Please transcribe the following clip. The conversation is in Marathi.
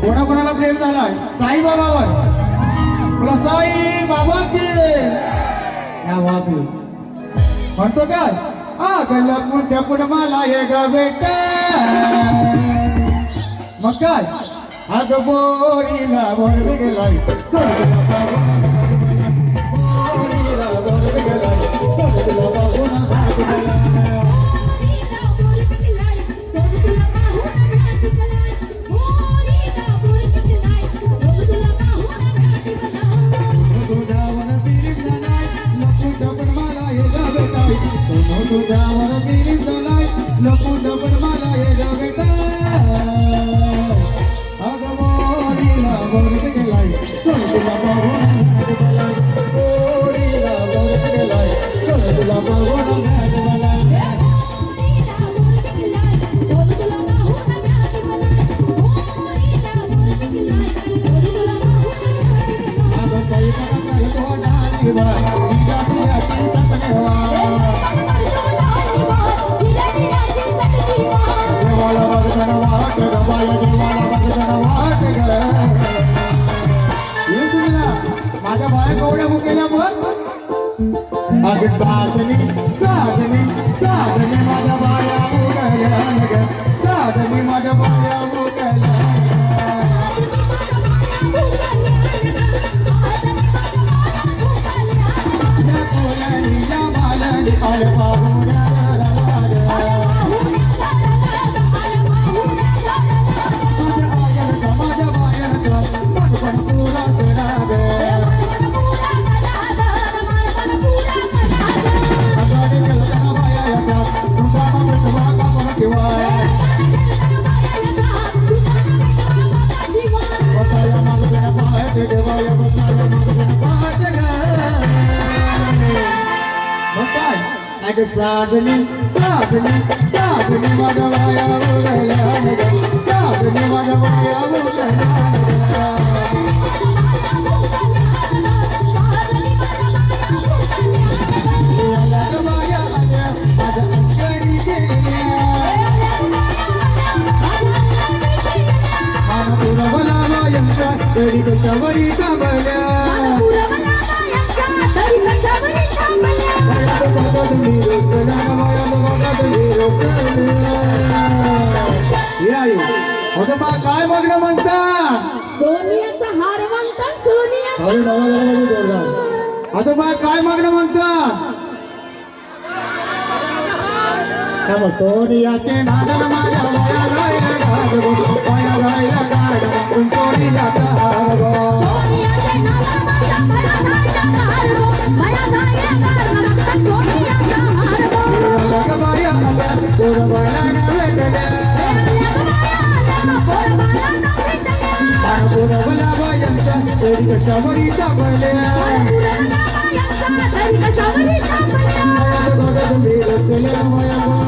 कोणाकोणाला प्रेम झालाय साई बाबावर बोला साई बाबा की या वागली म्हणतो काय आगला पुढच्या पुढ मला ये ग बेटा मग काय आज बोरीला बोल गेलाय तुझ्यावर गिरी झालाय लपू डबल मला हे ग बेटा अग मोरीला बोलत गेलाय तुला बघून मोरीला बोलत गेलाय तुला बघून माझ्या बाया कवड्या मुकेल्या मग अगे साजनी साजनी साजनी माझ्या बाया मुकल्या साजनी माझ्या बाया मुकल्या साजनी साजनी साजनी माझ्या बाया बोलायला साजनी माझ्या बाया बोलायला तरी कशावरी काबल्या काय बघणं म्हणतात सोनियाचा हार म्हणतात सोनिया आता बा काय मागणं म्हणतात सोनियाचे नादन माझ्या वया राहिला गाडगो वया राहिला गाडगो सोनियाचा हार सोनियाचे नादन माझ्या वया राहिला गाडगो वया राहिला गाडगो सोनियाचा हार बाया गोरबाला नवेटल्या गोरबाला बायांचा तरी कशावरी दाबल्या तरी कशावरी दाबल्या माया बघा तुम्ही रचल्या माया